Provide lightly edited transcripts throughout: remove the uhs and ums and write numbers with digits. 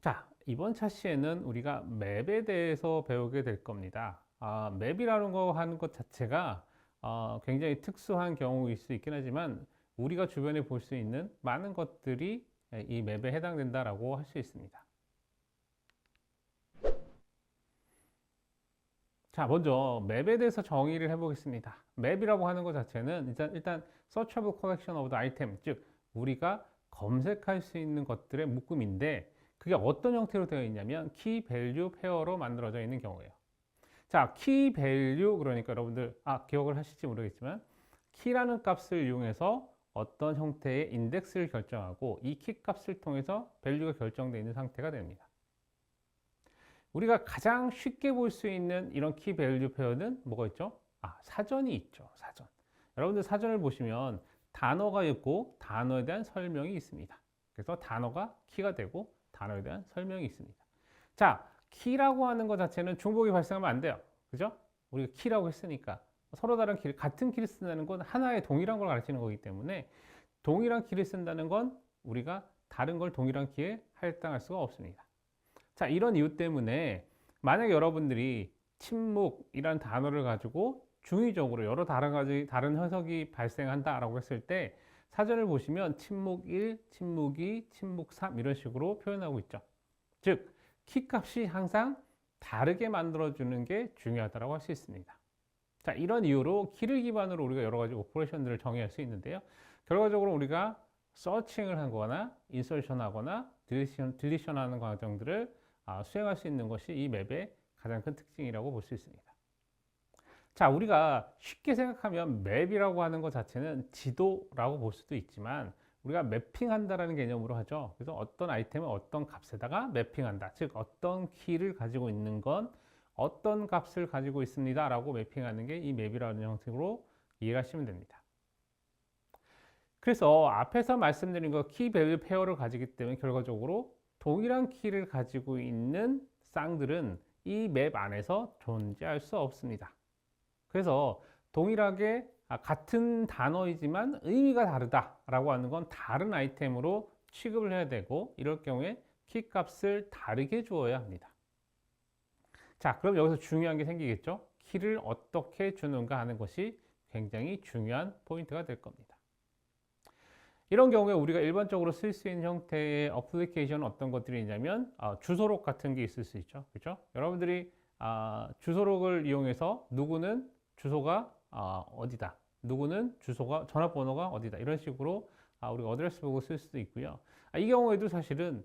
자, 이번 차시에는 우리가 맵에 대해서 배우게 될 겁니다. 맵이라는 거 하는 것 자체가 굉장히 특수한 경우일 수 있긴 하지만 우리가 주변에 볼 수 있는 많은 것들이 이 맵에 해당된다라고 할 수 있습니다. 자, 먼저 맵에 대해서 정의를 해보겠습니다. 맵이라고 하는 것 자체는 일단 searchable collection of the item, 즉 우리가 검색할 수 있는 것들의 묶음인데 그게 어떤 형태로 되어 있냐면 키 밸류 페어로 만들어져 있는 경우예요. 자, 키 밸류 그러니까 여러분들 기억을 하실지 모르겠지만 키라는 값을 이용해서 어떤 형태의 인덱스를 결정하고 이 키 값을 통해서 밸류가 결정되어 있는 상태가 됩니다. 우리가 가장 쉽게 볼 수 있는 이런 키 밸류 페어는 뭐가 있죠? 사전이 있죠. 사전. 여러분들 사전을 보시면 단어가 있고 단어에 대한 설명이 있습니다. 그래서 단어가 키가 되고 단어에 대한 설명이 있습니다. 자, 키라고 하는 것 자체는 중복이 발생하면 안 돼요. 그죠? 우리가 키라고 했으니까 서로 다른 키, 같은 키를 쓴다는 건 하나의 동일한 걸 가르치는 거기 때문에 동일한 키를 쓴다는 건 우리가 다른 걸 동일한 키에 할당할 수가 없습니다. 자, 이런 이유 때문에 만약 여러분들이 침묵이라는 단어를 가지고 중의적으로 여러 다른 해석이 발생한다라고 했을 때 사전을 보시면 침묵 1, 침묵 2, 침묵 3 이런 식으로 표현하고 있죠. 즉, 키 값이 항상 다르게 만들어주는 게 중요하다고 할 수 있습니다. 자, 이런 이유로 키를 기반으로 우리가 여러 가지 오퍼레이션들을 정의할 수 있는데요. 결과적으로 우리가 서칭을 하거나 인서션 하거나 딜리션 하는 과정들을 수행할 수 있는 것이 이 맵의 가장 큰 특징이라고 볼 수 있습니다. 자, 우리가 쉽게 생각하면 맵이라고 하는 것 자체는 지도라고 볼 수도 있지만 우리가 매핑한다라는 개념으로 하죠. 그래서 어떤 아이템을 어떤 값에다가 매핑한다. 즉 어떤 키를 가지고 있는 건 어떤 값을 가지고 있습니다 라고 매핑하는 게 이 맵이라는 형식으로 이해하시면 됩니다. 그래서 앞에서 말씀드린 거 키 밸류 페어를 가지기 때문에 결과적으로 동일한 키를 가지고 있는 쌍들은 이 맵 안에서 존재할 수 없습니다. 그래서 동일하게 같은 단어이지만 의미가 다르다라고 하는 건 다른 아이템으로 취급을 해야 되고 이럴 경우에 키 값을 다르게 주어야 합니다. 자, 그럼 여기서 중요한 게 생기겠죠? 키를 어떻게 주는가 하는 것이 굉장히 중요한 포인트가 될 겁니다. 이런 경우에 우리가 일반적으로 쓸 수 있는 형태의 어플리케이션은 어떤 것들이 있냐면 주소록 같은 게 있을 수 있죠. 그렇죠? 여러분들이 주소록을 이용해서 누구는 주소가 어디다, 누구는 주소가 전화번호가 어디다 이런 식으로 우리가 어드레스 북을 쓸 수도 있고요. 이 경우에도 사실은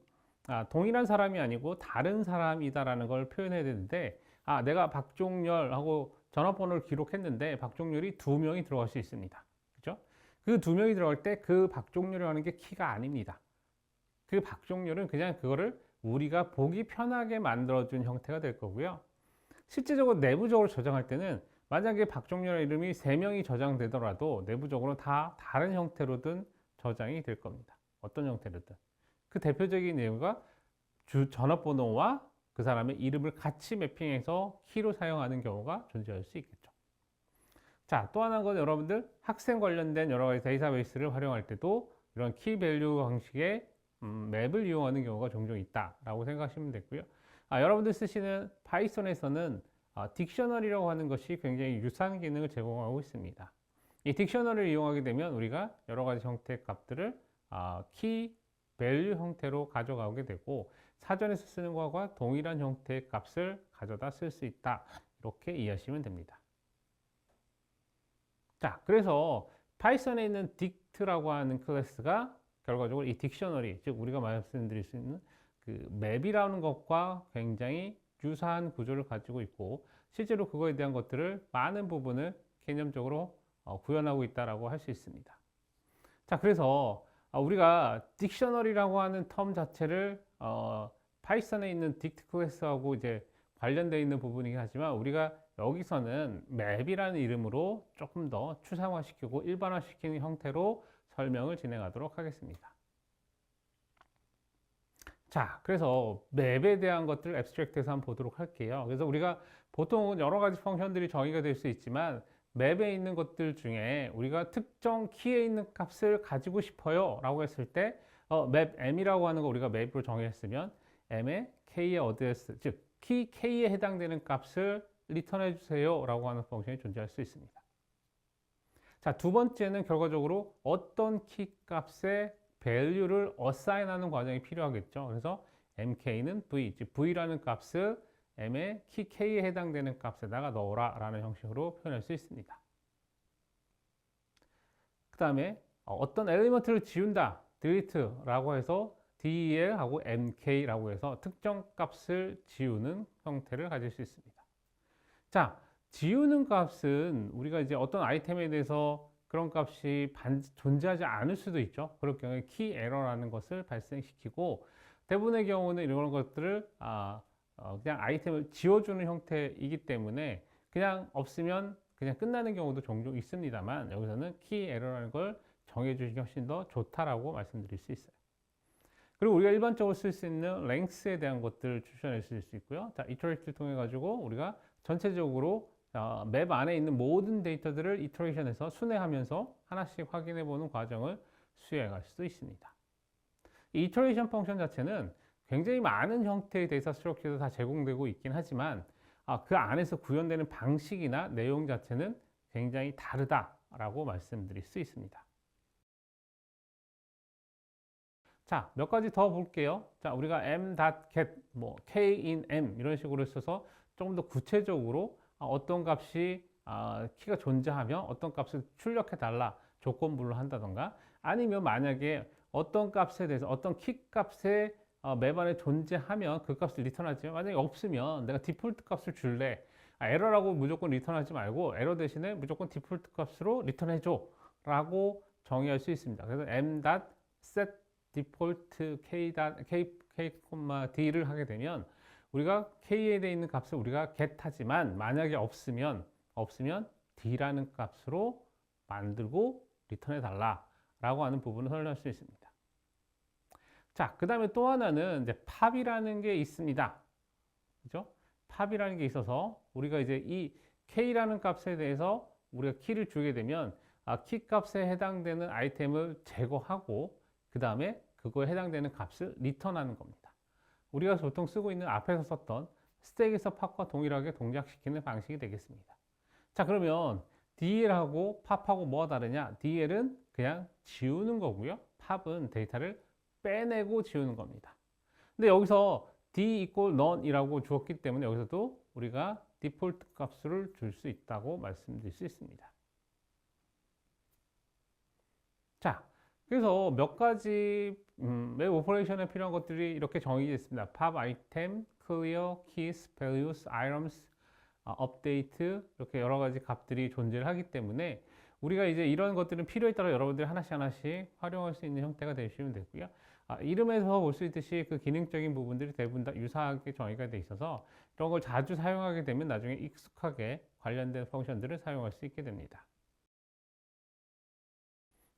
동일한 사람이 아니고 다른 사람이다라는 걸 표현해야 되는데 내가 박종렬하고 전화번호를 기록했는데 박종렬이 2명이 들어갈 수 있습니다. 그렇죠? 그 2명이 들어갈 때 그 박종렬이라는 게 키가 아닙니다. 그 박종렬은 그냥 그거를 우리가 보기 편하게 만들어준 형태가 될 거고요. 실제적으로 내부적으로 저장할 때는 만약에 박종렬의 이름이 3명이 저장되더라도 내부적으로 다 다른 형태로든 저장이 될 겁니다. 어떤 형태로든. 그 대표적인 예가 전화번호와 그 사람의 이름을 같이 매핑해서 키로 사용하는 경우가 존재할 수 있겠죠. 자, 또 하나는 여러분들 학생 관련된 여러 가지 데이터베이스를 활용할 때도 이런 키 밸류 방식의 맵을 이용하는 경우가 종종 있다라고 생각하시면 되고요. 여러분들 쓰시는 파이썬에서는 딕셔너리라고 하는 것이 굉장히 유사한 기능을 제공하고 있습니다. 이 딕셔너리를 이용하게 되면 우리가 여러 가지 형태의 값들을 키 밸류 형태로 가져가게 되고 사전에서 쓰는 것과 동일한 형태의 값을 가져다 쓸 수 있다. 이렇게 이해하시면 됩니다. 자, 그래서 파이썬에 있는 dict라고 하는 클래스가 결과적으로 이 딕셔너리, 즉 우리가 말씀드릴 수 있는 그 맵이라는 것과 굉장히 유사한 구조를 가지고 있고 실제로 그거에 대한 것들을 많은 부분을 개념적으로 구현하고 있다라고 할 수 있습니다. 자, 그래서 우리가 딕셔너리라고 하는 텀 자체를 파이썬에 있는 dict 클래스하고 이제 관련되어 있는 부분이긴 하지만 우리가 여기서는 맵이라는 이름으로 조금 더 추상화시키고 일반화시키는 형태로 설명을 진행하도록 하겠습니다. 자, 그래서 맵에 대한 것들을 앱스트랙트해서 한번 보도록 할게요. 그래서 우리가 보통은 여러 가지 펑션들이 정의가 될 수 있지만 맵에 있는 것들 중에 우리가 특정 키에 있는 값을 가지고 싶어요 라고 했을 때 맵 m이라고 하는 거 우리가 맵으로 정의했으면 m의 k의 어드레스, 즉 키 k에 해당되는 값을 리턴해 주세요 라고 하는 펑션이 존재할 수 있습니다. 자, 두 번째는 결과적으로 어떤 키 값에 value를 assign하는 과정이 필요하겠죠. 그래서 mk는 v, 즉 v라는 값을 m의 키 k에 해당되는 값에다가 넣어라 라는 형식으로 표현할 수 있습니다. 그 다음에 어떤 엘리먼트를 지운다, delete라고 해서 del하고 mk라고 해서 특정 값을 지우는 형태를 가질 수 있습니다. 자, 지우는 값은 우리가 이제 어떤 아이템에 대해서 그런 값이 존재하지 않을 수도 있죠. 그럴 경우에 키 에러라는 것을 발생시키고, 대부분의 경우는 이런 것들을 그냥 아이템을 지워주는 형태이기 때문에 그냥 없으면 그냥 끝나는 경우도 종종 있습니다만, 여기서는 키 에러라는 걸 정해주시기 훨씬 더 좋다라고 말씀드릴 수 있어요. 그리고 우리가 일반적으로 쓸 수 있는 length에 대한 것들을 추천해 주실 수 있고요. 자, iterate를 통해 가지고 우리가 전체적으로 맵 안에 있는 모든 데이터들을 이터레이션해서 순회하면서 하나씩 확인해 보는 과정을 수행할 수 있습니다. 이 이터레이션 펑션 자체는 굉장히 많은 형태의 데이터 스트럭처가 다 제공되고 있긴 하지만 그 안에서 구현되는 방식이나 내용 자체는 굉장히 다르다라고 말씀드릴 수 있습니다. 자, 몇 가지 더 볼게요. 자, 우리가 m.get, k in m 이런 식으로 써서 조금 더 구체적으로 어떤 값이 키가 존재하며 어떤 값을 출력해 달라 조건부를 한다던가, 아니면 만약에 어떤 값에 대해서 어떤 키 값에 맵 안에 존재하면 그 값을 리턴하지만 만약에 없으면 내가 디폴트 값을 줄래, 에러라고 무조건 리턴하지 말고 에러 대신에 무조건 디폴트 값으로 리턴해 줘 라고 정의할 수 있습니다. 그래서 m.set default k,d를 하게 되면 우리가 k에 되어 있는 값을 우리가 get 하지만 만약에 없으면 d라는 값으로 만들고 리턴해 달라 라고 하는 부분을 설명할 수 있습니다. 자, 그 다음에 또 하나는 이제 pop이라는 게 있습니다. 그죠? pop이라는 게 있어서 우리가 이제 이 k라는 값에 대해서 우리가 키를 주게 되면 키 값에 해당되는 아이템을 제거하고 그 다음에 그거에 해당되는 값을 리턴하는 겁니다. 우리가 보통 쓰고 있는 앞에서 썼던 스택에서 pop과 동일하게 동작시키는 방식이 되겠습니다. 자, 그러면 DL하고 pop하고 뭐가 다르냐? DL은 그냥 지우는 거고요. pop은 데이터를 빼내고 지우는 겁니다. 근데 여기서 D equal none 이라고 주었기 때문에 여기서도 우리가 디폴트 값을 줄 수 있다고 말씀드릴 수 있습니다. 자, 그래서 몇 가지 웹 오퍼레이션에 필요한 것들이 이렇게 정의되어 있습니다. pop item, clear, keys, values, items, update, 이렇게 여러 가지 값들이 존재를 하기 때문에 우리가 이제 이런 것들은 필요에 따라 여러분들이 하나씩 활용할 수 있는 형태가 되시면 되고요. 이름에서 볼 수 있듯이 그 기능적인 부분들이 대부분 다 유사하게 정의가 되어 있어서 이런 걸 자주 사용하게 되면 나중에 익숙하게 관련된 펑션들을 사용할 수 있게 됩니다.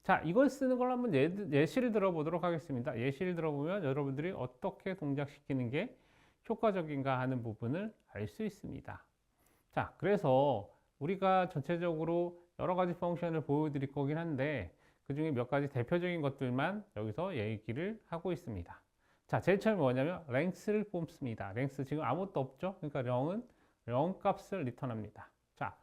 자, 이걸 쓰는 걸 한번 예시를 들어보도록 하겠습니다. 예시를 들어보면 여러분들이 어떻게 동작시키는 게 효과적인가 하는 부분을 알 수 있습니다. 자, 그래서 우리가 전체적으로 여러 가지 펑션을 보여드릴 거긴 한데 그 중에 몇 가지 대표적인 것들만 여기서 얘기를 하고 있습니다. 자, 제일 처음에 뭐냐면 length를 뽑습니다. length 지금 아무것도 없죠? 그러니까 0은 0 값을 리턴합니다. 자,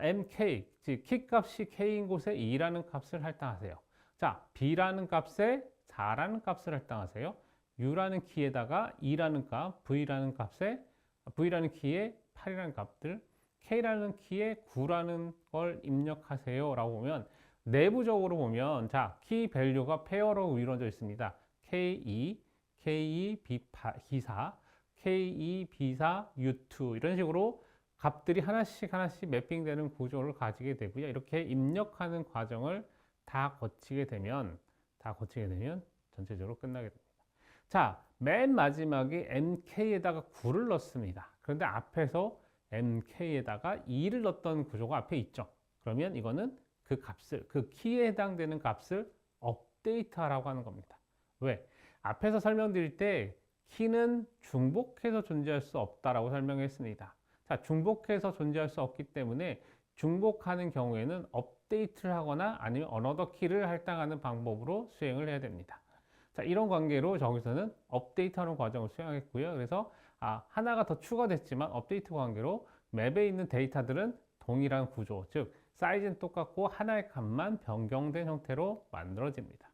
mk, 즉 키 값이 k인 곳에 2라는 값을 할당하세요. 자, b라는 값에 4라는 값을 할당하세요. u라는 키에다가 2라는 값, v라는 키에 8이라는 값들, k라는 키에 9라는 걸 입력하세요 라고 보면 내부적으로 보면 자, 키 밸류가 페어로 이루어져 있습니다. K2, K2 B4, K2 B4 U2 이런 식으로 값들이 하나씩 매핑되는 구조를 가지게 되고요. 이렇게 입력하는 과정을 다 거치게 되면 전체적으로 끝나게 됩니다. 자, 맨 마지막에 MK에다가 9를 넣습니다. 그런데 앞에서 MK에다가 2를 넣었던 구조가 앞에 있죠. 그러면 이거는 그 키에 해당되는 값을 업데이트하라고 하는 겁니다. 왜? 앞에서 설명드릴 때 키는 중복해서 존재할 수 없다라고 설명했습니다. 자, 중복해서 존재할 수 없기 때문에 중복하는 경우에는 업데이트를 하거나 아니면 another 키를 할당하는 방법으로 수행을 해야 됩니다. 자, 자, 이런 관계로 저기서는 업데이트하는 과정을 수행하겠고요. 그래서 하나가 더 추가됐지만 업데이트 관계로 맵에 있는 데이터들은 동일한 구조, 즉 사이즈는 똑같고 하나의 값만 변경된 형태로 만들어집니다.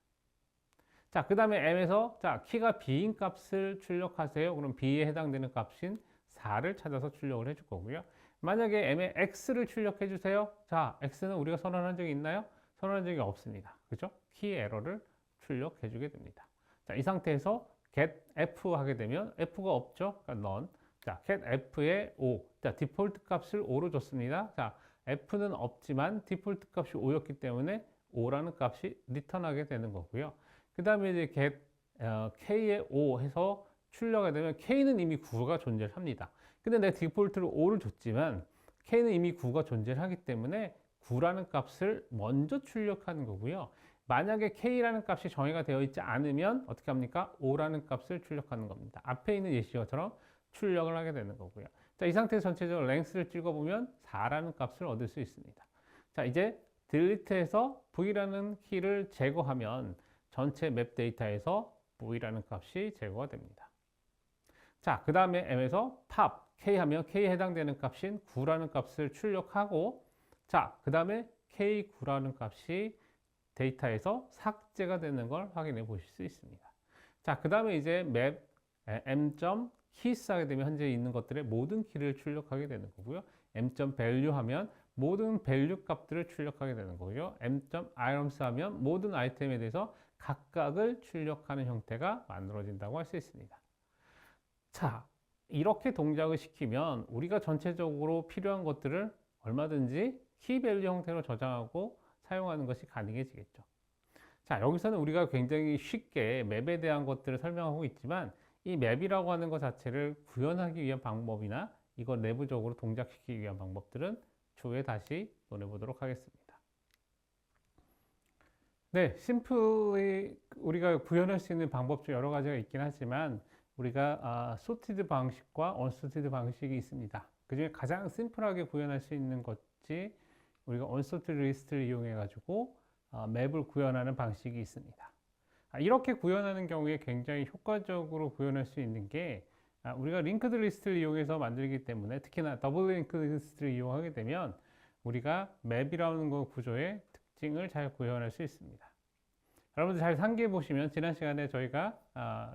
자, 그 다음에 M에서 자, 키가 B인 값을 출력하세요. 그럼 B에 해당되는 값인 4를 찾아서 출력을 해줄 거고요. 만약에 M에 X를 출력해 주세요. 자, X는 우리가 선언한 적이 있나요? 선언한 적이 없습니다. 그죠? 키 에러를 출력해 주게 됩니다. 자, 이 상태에서 get F 하게 되면 F가 없죠? 그러니까 none. 자, get F에 5. 자, 디폴트 값을 5로 줬습니다. 자, F는 없지만 디폴트 값이 5였기 때문에 5라는 값이 리턴하게 되는 거고요. 그 다음에 이제 get K에 5 해서 출력하게 되면 K는 이미 9가 존재를 합니다. 근데 내가 디폴트로 5를 줬지만 K는 이미 9가 존재를 하기 때문에 9라는 값을 먼저 출력하는 거고요. 만약에 K라는 값이 정의가 되어 있지 않으면 어떻게 합니까? 5라는 값을 출력하는 겁니다. 앞에 있는 예시처럼 출력을 하게 되는 거고요. 자, 이 상태에서 전체적으로 랭스를 찍어보면 4라는 값을 얻을 수 있습니다. 자, 이제 delete에서 V라는 키를 제거하면 전체 맵 데이터에서 V라는 값이 제거가 됩니다. 자, 그 다음에 M에서 pop, K 하면 K에 해당되는 값인 9라는 값을 출력하고, 자, 그 다음에 K9라는 값이 데이터에서 삭제가 되는 걸 확인해 보실 수 있습니다. 자, 그 다음에 이제 맵 m.keys 하게 되면 현재 있는 것들의 모든 키를 출력하게 되는 거고요. m.value 하면 모든 value 값들을 출력하게 되는 거고요. m.items 하면 모든 아이템에 대해서 각각을 출력하는 형태가 만들어진다고 할 수 있습니다. 자, 이렇게 동작을 시키면 우리가 전체적으로 필요한 것들을 얼마든지 키 밸류 형태로 저장하고 사용하는 것이 가능해지겠죠. 자, 여기서는 우리가 굉장히 쉽게 맵에 대한 것들을 설명하고 있지만 이 맵이라고 하는 것 자체를 구현하기 위한 방법이나 이걸 내부적으로 동작시키기 위한 방법들은 추후에 다시 논해보도록 하겠습니다. 네, 심플히 우리가 구현할 수 있는 방법 중 여러 가지가 있긴 하지만 우리가 sorted 방식과 unsorted 방식이 있습니다. 그 중에 가장 심플하게 구현할 수 있는 것이 우리가 unsorted list를 이용해 가지고 맵을 구현하는 방식이 있습니다. 이렇게 구현하는 경우에 굉장히 효과적으로 구현할 수 있는 게 우리가 linked list를 이용해서 만들기 때문에 특히나 double linked list를 이용하게 되면 우리가 맵이라는 거 구조의 특징을 잘 구현할 수 있습니다. 여러분들 잘 상기해 보시면 지난 시간에 저희가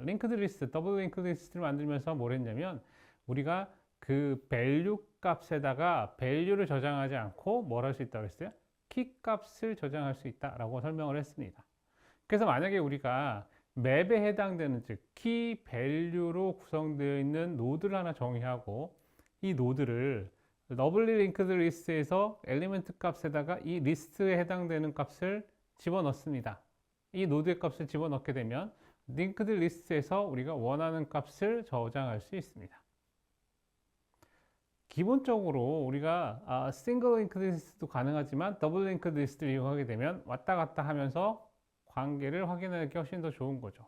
linked list, double linked list를 만들면서 뭘 했냐면 우리가 그 value 값에다가 value를 저장하지 않고 뭘 할 수 있다고 했어요? 키 값을 저장할 수 있다라고 설명을 했습니다. 그래서 만약에 우리가 맵에 해당되는 즉 키 value로 구성되어 있는 노드를 하나 정의하고 이 노드를 더블리 링크드 리스트에서 엘리멘트 값에다가 이 리스트에 해당되는 값을 집어넣습니다. 이 노드의 값을 집어넣게 되면 링크드 리스트에서 우리가 원하는 값을 저장할 수 있습니다. 기본적으로 우리가 싱글 링크드 리스트도 가능하지만 더블 링크드 리스트를 이용하게 되면 왔다 갔다 하면서 관계를 확인하기 훨씬 더 좋은 거죠.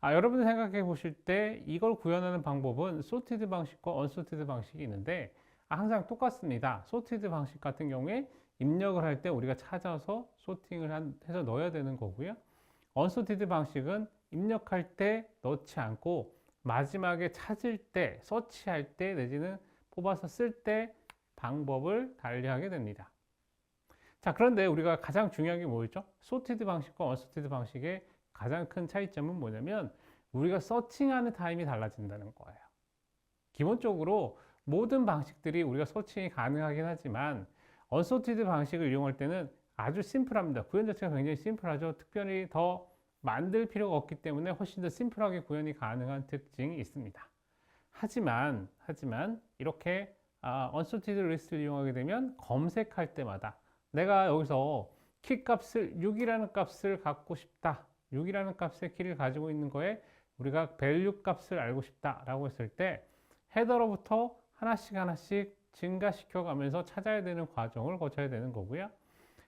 여러분들 생각해 보실 때 이걸 구현하는 방법은 sorted 방식과 unsorted 방식이 있는데 항상 똑같습니다. sorted 방식 같은 경우에 입력을 할 때 우리가 찾아서 소팅을 해서 넣어야 되는 거고요. unsorted 방식은 입력할 때 넣지 않고 마지막에 찾을 때, 서치할 때 내지는 뽑아서 쓸 때 방법을 달리하게 됩니다. 자, 그런데 우리가 가장 중요한 게 뭐였죠? sorted 방식과 unsorted 방식의 가장 큰 차이점은 뭐냐면 우리가 서칭하는 타임이 달라진다는 거예요. 기본적으로 모든 방식들이 우리가 서칭이 가능하긴 하지만 unsorted 방식을 이용할 때는 아주 심플합니다. 구현 자체가 굉장히 심플하죠. 특별히 더 만들 필요가 없기 때문에 훨씬 더 심플하게 구현이 가능한 특징이 있습니다. 하지만 이렇게 unsorted list를 이용하게 되면 검색할 때마다 내가 여기서 키 값을 6이라는 값을 갖고 싶다. 6이라는 값의 키를 가지고 있는 거에 우리가 value 값을 알고 싶다라고 했을 때 헤더로부터 하나씩 증가시켜 가면서 찾아야 되는 과정을 거쳐야 되는 거고요.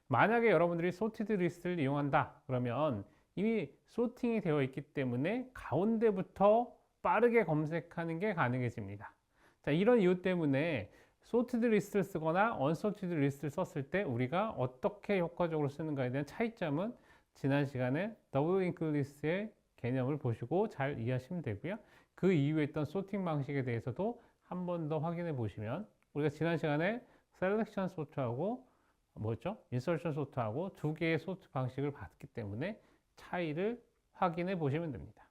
만약에 여러분들이 sorted list를 이용한다 그러면 이미 소팅이 되어 있기 때문에 가운데부터 빠르게 검색하는 게 가능해집니다. 자, 이런 이유 때문에 sorted list를 쓰거나 unsorted list를 썼을 때 우리가 어떻게 효과적으로 쓰는가에 대한 차이점은 지난 시간에 더블 링크 리스트의 개념을 보시고 잘 이해하시면 되고요. 그 이후에 있던 소팅 방식에 대해서도 한 번 더 확인해 보시면, 우리가 지난 시간에 셀렉션 소트하고 뭐였죠? 인서션 소트하고 두 개의 소트 방식을 봤기 때문에 차이를 확인해 보시면 됩니다.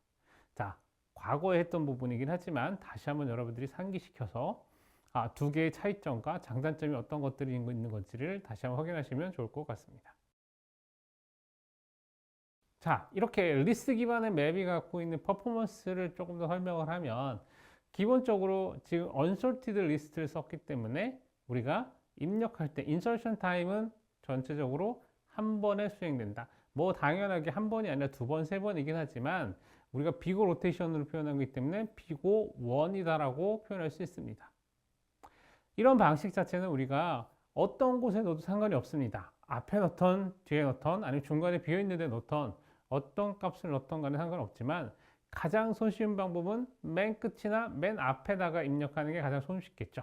자, 과거에 했던 부분이긴 하지만 다시 한번 여러분들이 상기시켜서 두 개의 차이점과 장단점이 어떤 것들이 있는 건지를 다시 한번 확인하시면 좋을 것 같습니다. 자, 이렇게 리스트 기반의 맵이 갖고 있는 퍼포먼스를 조금 더 설명을 하면, 기본적으로 지금 unsorted 리스트를 썼기 때문에 우리가 입력할 때 인서션 타임은 전체적으로 한 번에 수행된다. 뭐 당연하게 한 번이 아니라 두 번, 세 번이긴 하지만 우리가 비고 로테이션으로 표현하기 때문에 비고 원이다라고 표현할 수 있습니다. 이런 방식 자체는 우리가 어떤 곳에 넣어도 상관이 없습니다. 앞에 넣던, 뒤에 넣던, 아니면 중간에 비어있는 데 넣던, 어떤 값을 넣던 간에 상관없지만 가장 손쉬운 방법은 맨 끝이나 맨 앞에다가 입력하는 게 가장 손쉽겠죠.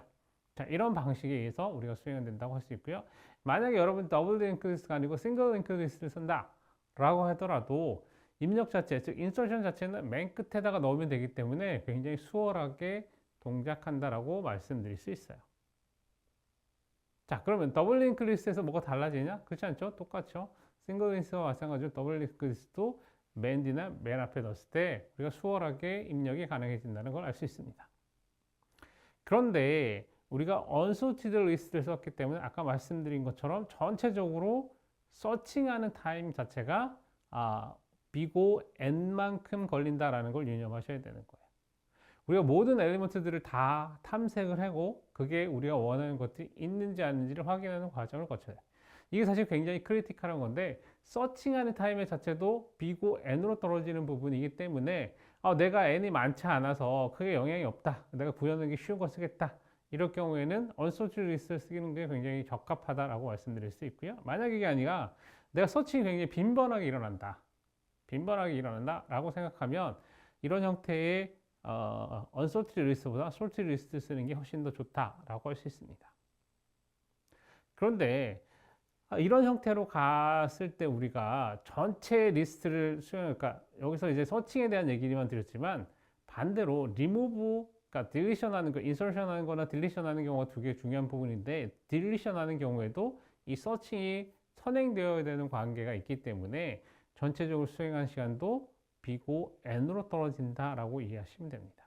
자, 이런 방식에 의해서 우리가 수행이 된다고 할 수 있고요. 만약에 여러분 더블 링크 리스트가 아니고 싱글 링크 리스트를 쓴다 라고 하더라도 입력 자체, 즉 인서션 자체는 맨 끝에다가 넣으면 되기 때문에 굉장히 수월하게 동작한다라고 말씀드릴 수 있어요. 자, 그러면 더블 링크 리스트에서 뭐가 달라지냐? 그렇지 않죠? 똑같죠? 싱글 리스트와 마찬가지로 더블 링크 리스트도 맨 뒤나 맨 앞에 넣었을 때 우리가 수월하게 입력이 가능해진다는 걸 알 수 있습니다. 그런데 우리가 unsorted 리스트를 썼기 때문에 아까 말씀드린 것처럼 전체적으로 서칭하는 타임 자체가 비고 n만큼 걸린다라는 걸 유념하셔야 되는 거예요. 우리가 모든 엘리먼트들을 다 탐색을 하고 그게 우리가 원하는 것들이 있는지 아닌지를 확인하는 과정을 거쳐요. 이게 사실 굉장히 크리티컬한 건데, 서칭하는 타임 자체도 비고 n으로 떨어지는 부분이기 때문에 내가 n이 많지 않아서 크게 영향이 없다, 내가 구현하는 게 쉬운 거 쓰겠다, 이럴 경우에는 unsorted 리스트를 쓰는 게 굉장히 적합하다라고 말씀드릴 수 있고요. 만약 이게 아니라 내가 서칭이 굉장히 빈번하게 일어난다 라고 생각하면 이런 형태의 unsorted 리스트보다 sorted 리스트 쓰는 게 훨씬 더 좋다라고 할 수 있습니다. 그런데 이런 형태로 갔을 때 우리가 전체 리스트를 그러니까 여기서 이제 서칭에 대한 얘기만 드렸지만, 반대로 remove, 그러니까 deletion 하는 거, insertion 하는 거나 deletion 하는 경우가 두 개 중요한 부분인데, deletion 하는 경우에도 이 서칭이 선행되어야 되는 관계가 있기 때문에 전체적으로 수행한 시간도 비고 n으로 떨어진다라고 이해하시면 됩니다.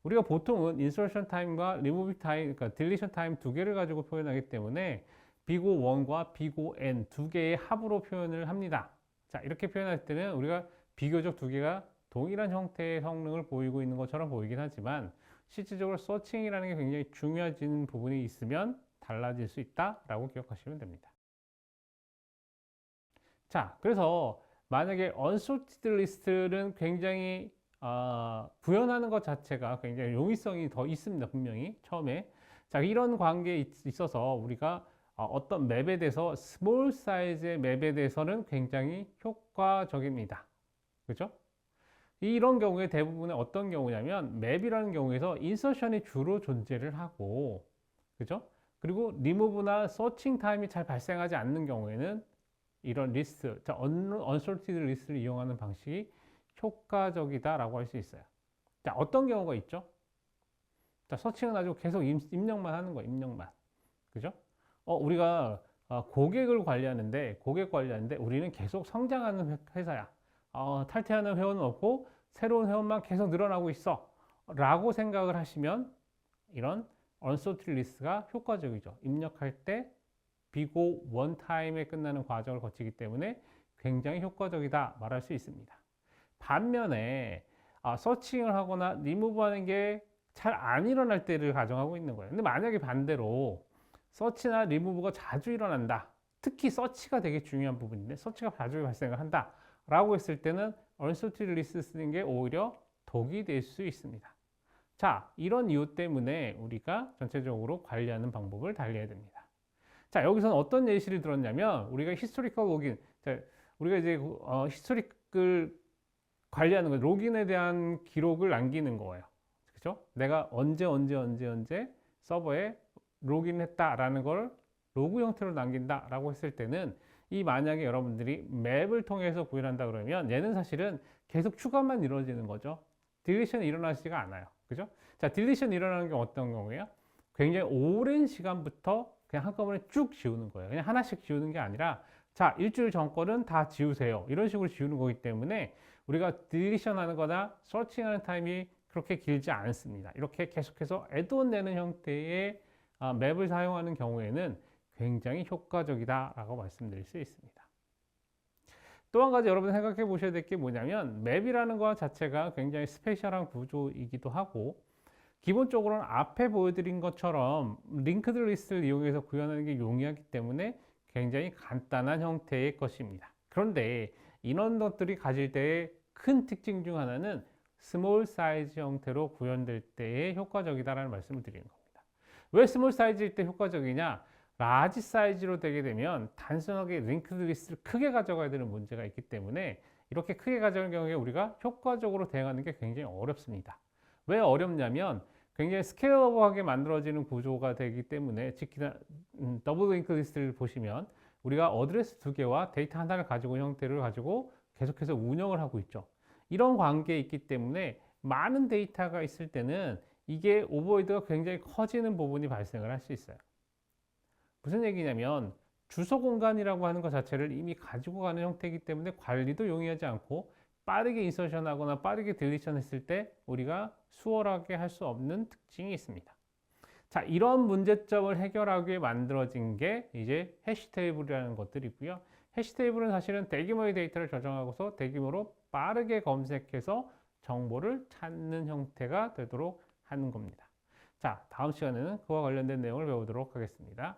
우리가 보통은 insertion time과 remove time, 그러니까 deletion time 두 개를 가지고 표현하기 때문에 비고 1과 비고 n 두 개의 합으로 표현을 합니다. 자, 이렇게 표현할 때는 우리가 비교적 두 개가 동일한 형태의 성능을 보이고 있는 것처럼 보이긴 하지만, 실질적으로 서칭이라는 게 굉장히 중요해지는 부분이 있으면 달라질 수 있다라고 기억하시면 됩니다. 자, 그래서 만약에 unsorted 리스트는 굉장히 구현하는 것 자체가 굉장히 용이성이 더 있습니다. 분명히 처음에. 자, 이런 관계에 있어서 우리가 어떤 맵에 대해서 스몰 사이즈의 맵에 대해서는 굉장히 효과적입니다. 그렇죠? 이런 경우에 대부분의 어떤 경우냐면, 맵이라는 경우에서 인서션이 주로 존재를 하고, 그죠? 그리고 리무브나 서칭 타임이 잘 발생하지 않는 경우에는 이런 리스트, unsorted 리스트를 이용하는 방식이 효과적이다라고 할 수 있어요. 자, 어떤 경우가 있죠? 자, 서칭은 아주 계속 입력만 하는 거예요. 입력만. 그죠? 우리가 고객 관리하는데 우리는 계속 성장하는 회사야. 탈퇴하는 회원은 없고 새로운 회원만 계속 늘어나고 있어 라고 생각을 하시면 이런 unsorted 리스트가 효과적이죠. 입력할 때 비고 원 타임에 끝나는 과정을 거치기 때문에 굉장히 효과적이다 말할 수 있습니다. 반면에 서칭을 하거나 리무브 하는 게 잘 안 일어날 때를 가정하고 있는 거예요. 근데 만약에 반대로 서치나 리무브가 자주 일어난다, 특히 서치가 되게 중요한 부분인데 서치가 자주 발생을 한다 라고 했을 때는 unsorted 리스트 쓰는 게 오히려 독이 될 수 있습니다. 자, 이런 이유 때문에 우리가 전체적으로 관리하는 방법을 달리해야 됩니다. 자, 여기서는 어떤 예시를 들었냐면, 우리가 히스토리컬 로긴, 우리가 이제 히스토리컬 관리하는 거, 로긴에 대한 기록을 남기는 거예요. 그죠? 내가 언제 서버에 로그인했다라는 걸 로그 형태로 남긴다라고 했을 때는 이 만약에 여러분들이 맵을 통해서 구현한다 그러면 얘는 사실은 계속 추가만 이루어지는 거죠. 딜리션이 일어나지가 않아요. 그죠? 자, 딜리션이 일어나는 게 어떤 경우예요? 굉장히 오랜 시간부터 그냥 한꺼번에 쭉 지우는 거예요. 그냥 하나씩 지우는 게 아니라 자, 일주일 전 거는 다 지우세요. 이런 식으로 지우는 거기 때문에 우리가 딜리션 하는 거나 서칭하는 타임이 그렇게 길지 않습니다. 이렇게 계속해서 애드온 내는 형태의 맵을 사용하는 경우에는 굉장히 효과적이다라고 말씀드릴 수 있습니다. 또 한 가지 여러분 생각해 보셔야 될 게 뭐냐면 맵이라는 것 자체가 굉장히 스페셜한 구조이기도 하고 기본적으로는 앞에 보여드린 것처럼 링크드 리스트를 이용해서 구현하는 게 용이하기 때문에 굉장히 간단한 형태의 것입니다. 그런데 이런 것들이 가질 때의 큰 특징 중 하나는 스몰 사이즈 형태로 구현될 때에 효과적이다라는 말씀을 드리는 겁니다. 왜 스몰 사이즈일 때 효과적이냐? 라지 사이즈로 되게 되면 단순하게 링크드 리스트를 크게 가져가야 되는 문제가 있기 때문에 이렇게 크게 가져갈 경우에 우리가 효과적으로 대응하는 게 굉장히 어렵습니다. 왜 어렵냐면 굉장히 스케일러블하게 만들어지는 구조가 되기 때문에 특히나 더블 링크 리스트를 보시면 우리가 어드레스 두 개와 데이터 하나를 가지고 형태를 가지고 계속해서 운영을 하고 있죠. 이런 관계에 있기 때문에 많은 데이터가 있을 때는 이게 오버헤드가 굉장히 커지는 부분이 발생을 할 수 있어요. 무슨 얘기냐면 주소 공간이라고 하는 것 자체를 이미 가지고 가는 형태이기 때문에 관리도 용이하지 않고 빠르게 인서션 하거나 빠르게 딜리션 했을 때 우리가 수월하게 할 수 없는 특징이 있습니다. 자, 이런 문제점을 해결하기 위해 만들어진 게 이제 해시 테이블이라는 것들이고요. 해시 테이블은 사실은 대규모의 데이터를 저장하고서 대규모로 빠르게 검색해서 정보를 찾는 형태가 되도록 하는 겁니다. 자, 다음 시간에는 그와 관련된 내용을 배우도록 하겠습니다.